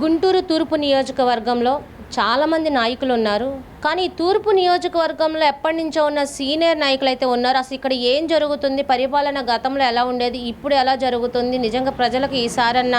గుంటూరు తూర్పు నియోజకవర్గంలో చాలామంది నాయకులు ఉన్నారు. కానీ తూర్పు నియోజకవర్గంలో ఎప్పటి నుంచో ఉన్న సీనియర్ నాయకులు అయితే ఉన్నారు. అసలు ఇక్కడ ఏం జరుగుతుంది, పరిపాలన గతంలో ఎలా ఉండేది, ఇప్పుడు ఎలా జరుగుతుంది, నిజంగా ప్రజలకు ఈసారన్న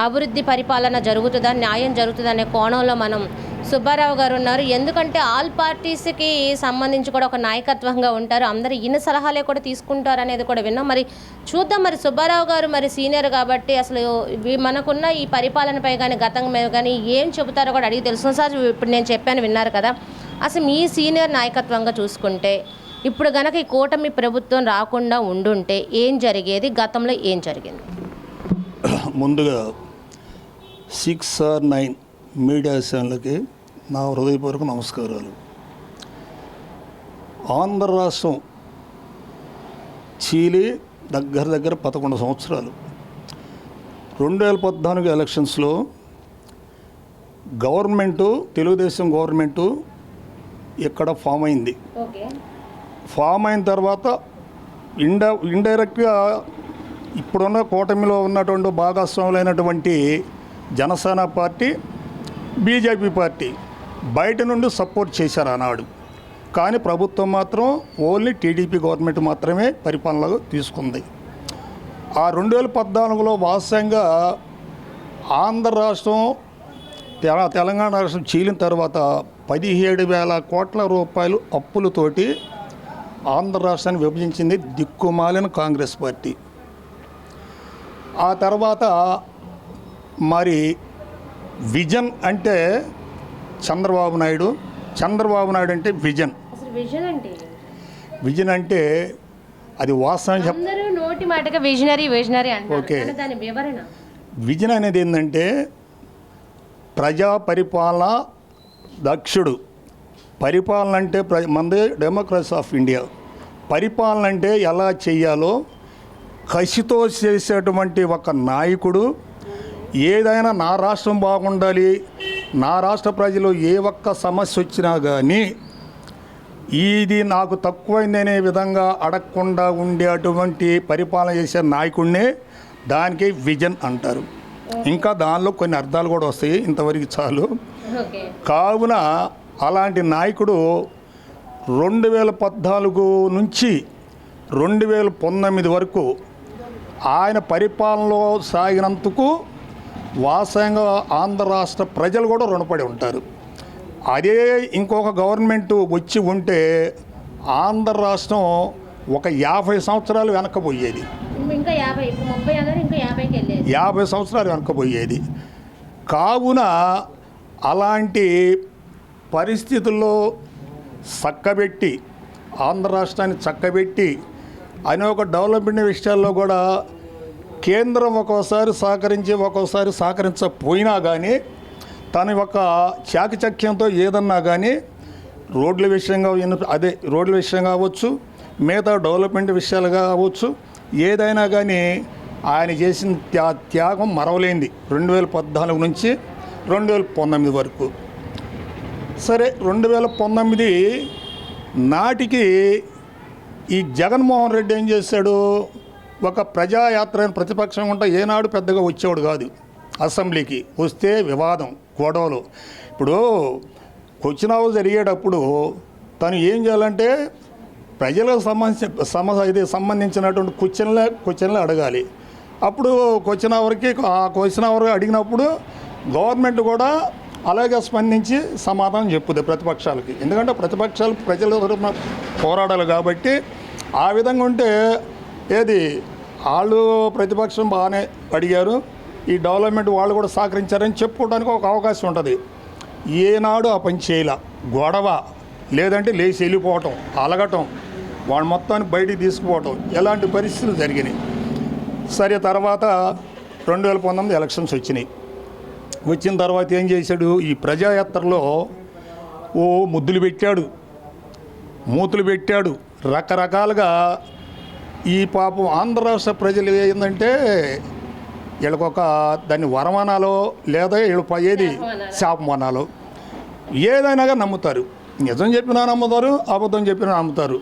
అభివృద్ధి పరిపాలన జరుగుతుందా, న్యాయం జరుగుతుందా అనే కోణంలో మనం సుబ్బారావు గారు ఉన్నారు. ఎందుకంటే ఆల్ పార్టీస్కి సంబంధించి కూడా ఒక నాయకత్వంగా ఉంటారు. అందరూ ఈయన సలహాలే కూడా తీసుకుంటారు అనేది కూడా విన్నాం. మరి చూద్దాం, మరి సుబ్బారావు గారు మరి సీనియర్ కాబట్టి అసలు మనకున్న ఈ పరిపాలనపై కానీ గతం మీద కానీ ఏం చెబుతారో కూడా అడిగి తెలుసు. సార్, ఇప్పుడు నేను చెప్పాను విన్నారు కదా, అసలు మీ సీనియర్ నాయకత్వంగా చూసుకుంటే ఇప్పుడు గనక ఈ కూటమి ప్రభుత్వం రాకుండా ఉండుంటే ఏం జరిగేది, గతంలో ఏం జరిగింది? ముందుగా 6 or 9 మీడియా ఛానళ్ళకి నా హృదయపూర్వక నమస్కారాలు. ఆంధ్ర రాష్ట్రం చీలి దగ్గర 11 సంవత్సరాలు. 2014 ఎలక్షన్స్లో గవర్నమెంటు, తెలుగుదేశం గవర్నమెంటు ఇక్కడ ఫామ్ అయింది. ఫామ్ అయిన తర్వాత ఇండైరెక్ట్గా ఇప్పుడున్న కూటమిలో ఉన్నటువంటి భాగస్వాములైనటువంటి జనసేన పార్టీ, బీజేపీ పార్టీ బయట నుండి సపోర్ట్ చేశారు ఆనాడు. కానీ ప్రభుత్వం మాత్రం ఓన్లీ టీడీపీ గవర్నమెంట్ మాత్రమే పరిపాలనలో తీసుకుంది. ఆ 2014లో వాస్తవంగా ఆంధ్ర రాష్ట్రం, తెలంగాణ రాష్ట్రం చీలిన తర్వాత 17,000 కోట్ల రూపాయలు అప్పులతోటి ఆంధ్ర రాష్ట్రాన్ని విభజించింది దిక్కుమాలిన కాంగ్రెస్ పార్టీ. ఆ తర్వాత మరి విజన్ అంటే చంద్రబాబు నాయుడు అంటే విజన్. విజన్ అంటే అది వాస్తవం నోటి మాటగా విజనరీ ఓకే. విజన్ అనేది ఏంటంటే ప్రజా పరిపాలన దక్షుడు. పరిపాలన అంటే మనది డెమోక్రసీ ఆఫ్ ఇండియా. పరిపాలన అంటే ఎలా చేయాలో కసితో చేసేటువంటి ఒక నాయకుడు. ఏదైనా నా రాష్ట్రం బాగుండాలి, నా రాష్ట్ర ప్రజలు ఏ ఒక్క సమస్య వచ్చినా కానీ ఇది నాకు తక్కువైందనే విధంగా అడగకుండా ఉండేటువంటి పరిపాలన చేసే నాయకుడినే దానికి విజన్ అంటారు. ఇంకా దానిలో కొన్ని అర్థాలు కూడా వస్తాయి, ఇంతవరకు చాలు. కావున అలాంటి నాయకుడు 2014 నుంచి 2019 వరకు ఆయన పరిపాలనలో సాగినందుకు వాస్తవంగా ఆంధ్ర రాష్ట్ర ప్రజలు కూడా రుణపడి ఉంటారు. అదే ఇంకొక గవర్నమెంట్ వచ్చి ఉంటే ఆంధ్ర రాష్ట్రం ఒక 50 సంవత్సరాలు వెనకపోయేది. 50 సంవత్సరాలు వెనకపోయేది. కావున అలాంటి పరిస్థితుల్లో చక్కబెట్టి, ఆంధ్ర రాష్ట్రాన్ని చక్కబెట్టి అనేక డెవలప్మెంట్ విషయాల్లో కూడా కేంద్రం ఒక్కోసారి సహకరించి ఒక్కోసారి సహకరించకపోయినా కానీ తన యొక్క చాకచక్యంతో ఏదన్నా కానీ రోడ్ల విషయం కావచ్చు, మిగతా డెవలప్మెంట్ విషయాలు కావచ్చు, ఏదైనా కానీ ఆయన చేసిన త్యాగం మరవలేంది. 2014 నుంచి 2019 వరకు. సరే, 2019 నాటికి ఈ జగన్మోహన్ రెడ్డి ఏం చేశాడు, ఒక ప్రజాయాత్ర ప్రతిపక్షం ఉంటే ఏనాడు పెద్దగా వచ్చేవాడు కాదు. అసెంబ్లీకి వస్తే వివాదం, గొడవలు. ఇప్పుడు క్వశ్చన్ అవర్ జరిగేటప్పుడు తను ఏం చేయాలంటే ప్రజలకు సంబంధించినటువంటి క్వశ్చన్లే అడగాలి. అప్పుడు క్వశ్చన్ అవర్ అడిగినప్పుడు గవర్నమెంట్ కూడా అలాగే స్పందించి సమాధానం చెప్పుద్ది ప్రతిపక్షాలకి. ఎందుకంటే ప్రతిపక్షాలు ప్రజల తరపున పోరాడాలి కాబట్టి. ఆ విధంగా ఉంటే వాళ్ళు ప్రతిపక్షం బాగానే అడిగారు, ఈ డెవలప్మెంట్ వాళ్ళు కూడా సహకరించారని చెప్పుకోవడానికి ఒక అవకాశం ఉంటుంది. ఏనాడు ఆ పని చేయాల, గొడవ లేదంటే లేచి వెళ్ళిపోవటం, అలగటం, వాళ్ళు మొత్తాన్ని బయటికి తీసుకుపోవటం, ఎలాంటి పరిస్థితులు జరిగినాయి. సరే, తర్వాత 2019 ఎలక్షన్స్ వచ్చినాయి. వచ్చిన తర్వాత ఏం చేశాడు, ఈ ప్రజాయాత్రలో ముద్దులు పెట్టాడు, మూతులు పెట్టాడు, రకరకాలుగా. ఈ పాపం ఆంధ్ర రాష్ట్ర ప్రజలు ఏంటంటే వీళ్ళకొక దాన్ని వరమానాలో లేదా వీళ్ళు శాపమానాలో ఏదైనా నమ్ముతారు. నిజం చెప్పినా నమ్ముతారు, అబద్ధం చెప్పినా నమ్ముతారు.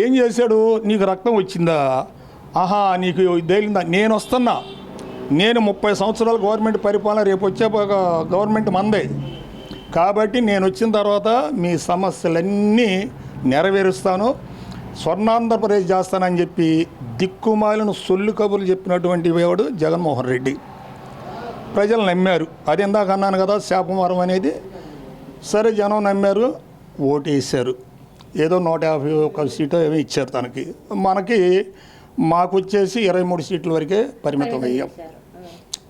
ఏం చేశాడు, నీకు రక్తం వచ్చిందా, ఆహా నీకు తేలిందా, నేను వస్తున్నా, నేను 30 సంవత్సరాలు గవర్నమెంట్ పరిపాలన, రేపు వచ్చే గవర్నమెంట్ మందే కాబట్టి నేను వచ్చిన తర్వాత మీ సమస్యలన్నీ నెరవేరుస్తాను, స్వర్ణాంధ్రప్రదేశ్ చేస్తానని చెప్పి దిక్కుమాలిన సొల్లు కబుర్లు చెప్పినటువంటి వాడు జగన్మోహన్ రెడ్డి. ప్రజలు నమ్మారు. అది ఇందాక అన్నాను కదా, శాపవరం అనేది. సరే, జనం నమ్మారు, ఓటేసారు. ఏదో 151 సీటు ఏమీ ఇచ్చారు తనకి. మాకు వచ్చేసి 23 సీట్ల వరకే పరిమితం అయ్యాం.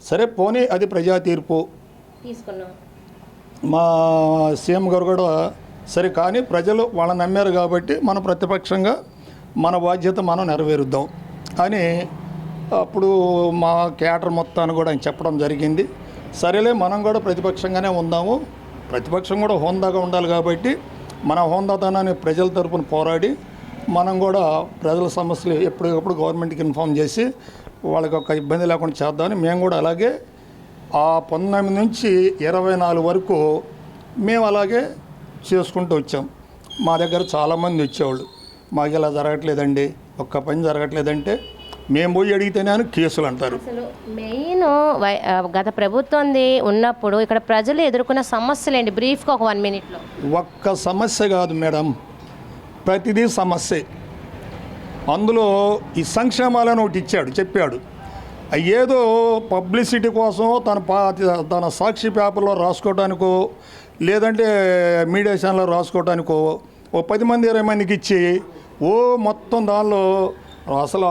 సరే పోనీ, అది ప్రజా తీర్పు తీసుకున్నాం. మా సీఎం గారు కూడా సరే, కానీ ప్రజలు వాళ్ళని నమ్మారు కాబట్టి మన ప్రతిపక్షంగా మన బాధ్యత మనం నెరవేరుద్దాం అని అప్పుడు మా క్యాటర్ మొత్తాన్ని కూడా ఆయన చెప్పడం జరిగింది. సరేలే, మనం కూడా ప్రతిపక్షంగానే ఉందాము, ప్రతిపక్షం కూడా హోందాగా ఉండాలి కాబట్టి మన హోందాతనాన్ని ప్రజల తరపున పోరాడి మనం కూడా ప్రజల సమస్యలు ఎప్పటికప్పుడు గవర్నమెంట్కి ఇన్ఫామ్ చేసి వాళ్ళకి ఒక ఇబ్బంది లేకుండా చేద్దామని మేము కూడా అలాగే ఆ 19 నుంచి 24 వరకు మేము అలాగే చేసుకుంటూ వచ్చాం. మా దగ్గర చాలామంది వచ్చేవాళ్ళు, మాకు ఇలా జరగట్లేదండి, ఒక్క పని జరగట్లేదంటే మేము పోయి అడిగితేనే అని కేసులు అంటారు. అసలు మెయిన్ గత ప్రభుత్వంది ఉన్నప్పుడు ఇక్కడ ప్రజలు ఎదుర్కొన్న సమస్యలు ఏంటి బ్రీఫ్గా ఒక 1 మినిట్లో? ఒక్క సమస్య కాదు మేడం, ప్రతిదీ సమస్యే. అందులో ఈ సంక్షేమాలను ఒకటి ఇచ్చాడు, చెప్పాడు. ఏదో పబ్లిసిటీ కోసం తన సాక్షి పేపర్లో రాసుకోవడానికో లేదంటే మీడియా ఛానల్లో రాసుకోవడానికో ఓ 10 మంది 20 మందికి ఇచ్చి మొత్తం దానిలో అసలు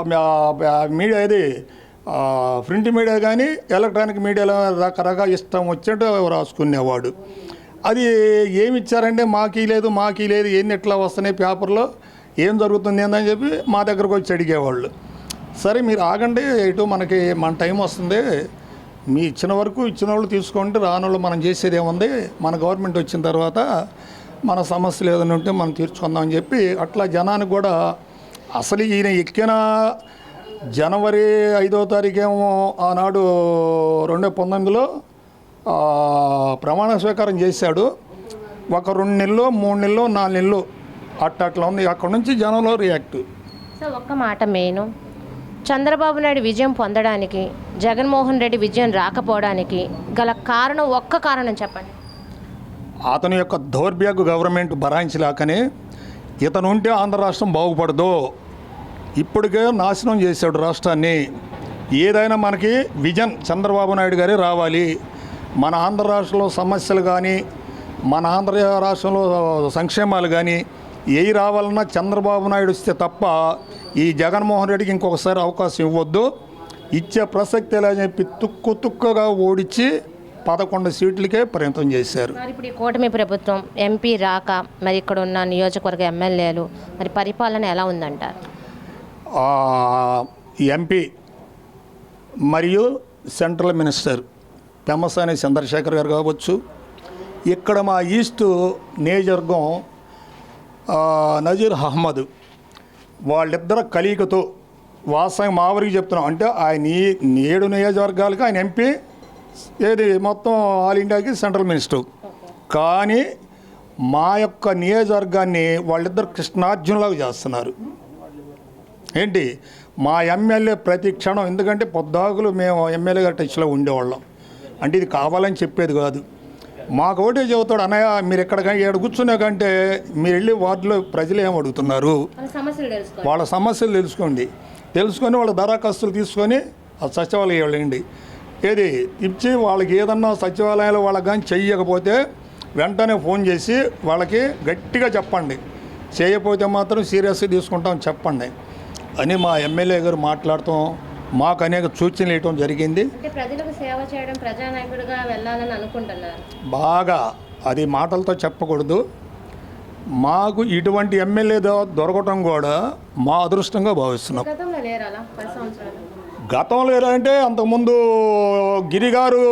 మీడియా ఇది ప్రింట్ మీడియా కానీ ఎలక్ట్రానిక్ మీడియాలో రకరకాల ఇష్టం వచ్చినట్టు రాసుకునేవాడు. అది ఏమి ఇచ్చారంటే మాకీ లేదు ఎన్ని ఎట్లా వస్తున్నాయి పేపర్లో, ఏం జరుగుతుంది ఏందని చెప్పి మా దగ్గరకు వచ్చి అడిగేవాళ్ళు. సరే మీరు ఆగండి, ఇటు మన టైం వస్తుంది, మీ ఇచ్చిన వరకు ఇచ్చిన వాళ్ళు తీసుకోండి, రానోళ్ళు మనం చేసేది ఏముంది, మన గవర్నమెంట్ వచ్చిన తర్వాత మన సమస్యలు ఏదైనా ఉంటే మనం తీర్చుకుందామని చెప్పి అట్లా జనానికి కూడా. అసలు ఈయన ఎక్కిన జనవరి 5వ తారీఖేమో ఆనాడు 2019లో ప్రమాణ స్వీకారం చేశాడు. ఒక 2 నెలలు 3 నెలలు 4 నెలలు అట్లా ఉంది. అక్కడ నుంచి జనంలో రియాక్ట్. సో ఒక్క మాట మెయిన్, చంద్రబాబు నాయుడు విజయం పొందడానికి జగన్మోహన్ రెడ్డి విజయం రాకపోవడానికి గల కారణం, ఒక్క కారణం చెప్పండి. అతని యొక్క దౌర్భాగ్య గవర్నమెంట్ భరాయించలేకనే ఇతను ఉంటే ఆంధ్ర రాష్ట్రం బాగుపడదు, ఇప్పటికే నాశనం చేశాడు రాష్ట్రాన్ని. ఏదైనా మనకి విజన్ చంద్రబాబు నాయుడు గారే రావాలి. మన ఆంధ్ర రాష్ట్రంలో సమస్యలు కానీ మన ఆంధ్ర రాష్ట్రంలో సంక్షేమాలు కానీ ఏవి రావాలన్నా చంద్రబాబు నాయుడు వస్తే తప్ప ఈ జగన్మోహన్ రెడ్డికి ఇంకొకసారి అవకాశం ఇవ్వద్దు. ఇచ్చే ప్రసక్తి ఎలా చెప్పి తుక్కుగా ఓడించి 11 సీట్లకే పరిమితం చేశారు. మరి ఇప్పుడు ఈ కూటమి ప్రభుత్వం ఎంపీ రాక మరి ఇక్కడ ఉన్న నియోజకవర్గ ఎమ్మెల్యేలు మరి పరిపాలన ఎలా ఉందంటారు? ఎంపీ మరియు సెంట్రల్ మినిస్టర్ పెమ్మసాని చంద్రశేఖర్ గారు కావచ్చు, ఇక్కడ మా ఈస్ట్ నియోజకవర్గం నజీర్ అహ్మద్, వాళ్ళిద్దరు కలయికతో వాస్తవంగా మా ఊరికి చెప్తున్నాం. అంటే ఆయన 7 నియోజకవర్గాలకి ఆయన ఎంపీ, ఏది మొత్తం ఆల్ ఇండియాకి సెంట్రల్ మినిస్టర్. కానీ మా యొక్క నియోజకవర్గాన్ని వాళ్ళిద్దరు కృష్ణార్జునలాగా చేస్తున్నారు. ఏంటి, మా ఎమ్మెల్యే ప్రతి క్షణం, ఎందుకంటే పొద్దాకులు మేము ఎమ్మెల్యే గారి టచ్లో ఉండేవాళ్ళం. అంటే ఇది కావాలని చెప్పేది కాదు. మాకు ఒకటే చెబుతాడు, అన్నయ్య మీరు ఎక్కడ కూర్చున్నా కంటే మీరు వెళ్ళి వార్డులో ప్రజలు ఏం అడుగుతున్నారు, వాళ్ళ సమస్యలు తెలుసుకొని వాళ్ళ దరఖాస్తులు తీసుకొని ఆ సచివాలయం వెళ్ళండి, ఏది ఇచ్చి వాళ్ళకి ఏదన్నా సచివాలయాలు వాళ్ళకి కానీ చెయ్యకపోతే వెంటనే ఫోన్ చేసి వాళ్ళకి గట్టిగా చెప్పండి, చేయకపోతే మాత్రం సీరియస్గా తీసుకుంటాం చెప్పండి అని మా ఎమ్మెల్యే గారు మాట్లాడటం, మాకు అనేక సూచనలు ఇవ్వడం జరిగింది. ప్రజలకు సేవ చేయడం, ప్రజానాయకుడిగా వెళ్ళాలని అనుకుంటున్నారు. బాగా అది మాటలతో చెప్పకూడదు. మాకు ఇటువంటి ఎమ్మెల్యే దొరకటం కూడా మా అదృష్టంగా భావిస్తున్నాం. గతంలో అంటే అంతకుముందు గిరిగారు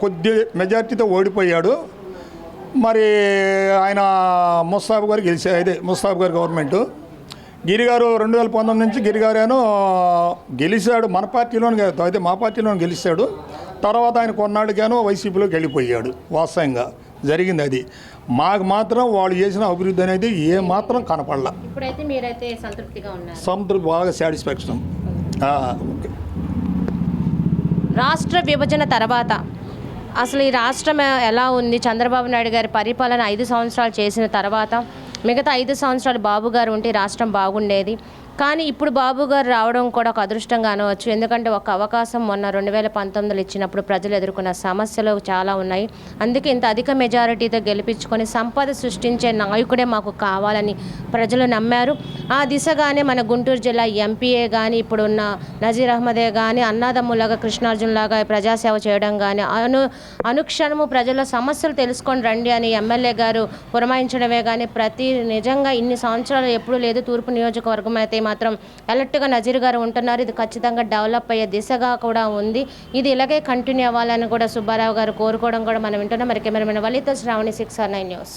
కొద్ది మెజార్టీతో ఓడిపోయాడు. మరి ఆయన ముస్తాఫ్ గారు ముస్తాఫ్ గారి గవర్నమెంటు, గిరిగారు 2019 నుంచి గిరిగారేనో గెలిచాడు, మన పార్టీలోనే కాదు, అయితే మా పార్టీలోనే గెలిచాడు. తర్వాత ఆయన కొన్నాళ్ళకేనో వైసీపీలోకి వెళ్ళిపోయాడు. వాస్తవంగా జరిగింది అది. మాకు మాత్రం వాళ్ళు చేసిన అభివృద్ధి అనేది ఏ మాత్రం కనపడలా. ఇప్పుడైతే మీరైతే సంతృప్తిగా ఉన్నారు? సంతృప్తి, బాగా సాటిస్ఫాక్షన్. ఓకే. రాష్ట్ర విభజన తర్వాత అసలు ఈ రాష్ట్రం ఎలా ఉంది? చంద్రబాబు నాయుడు గారి పరిపాలన 5 సంవత్సరాలు చేసిన తర్వాత మిగతా 5 సంవత్సరాలు బాబు గారు ఉంటే రాష్ట్రం బాగుండేది. కానీ ఇప్పుడు బాబు గారు రావడం కూడా ఒక అదృష్టంగా అనవచ్చు. ఎందుకంటే ఒక అవకాశం మొన్న 2019లో ఇచ్చినప్పుడు ప్రజలు ఎదుర్కొన్న సమస్యలు చాలా ఉన్నాయి. అందుకే ఇంత అధిక మెజారిటీతో గెలిపించుకొని సంపద సృష్టించే నాయకుడే మాకు కావాలని ప్రజలు నమ్మారు. ఆ దిశగానే మన గుంటూరు జిల్లా ఎంపీఏ కానీ ఇప్పుడున్న నజీర్ అహ్మదే కానీ అన్నాదమ్ములాగా కృష్ణార్జున్లాగా ప్రజాసేవ చేయడం కానీ అనుక్షణము ప్రజల సమస్యలు తెలుసుకొని రండి అని ఎమ్మెల్యే గారు పురమాయించడమే కానీ నిజంగా ఇన్ని సంవత్సరాలు ఎప్పుడూ లేదు. తూర్పు నియోజకవర్గం అయితే మాత్రం అలర్ట్గా నజీర్ గారు ఉంటున్నారు. ఇది ఖచ్చితంగా డెవలప్ అయ్యే దిశగా కూడా ఉంది. ఇది ఇలాగే కంటిన్యూ అవ్వాలని కూడా సుబ్బారావు గారు కోరుకోవడం కూడా మనం వింటున్నాం. మరి కెమెరామెన్ వలిత శ్రావణి 6R9 న్యూస్.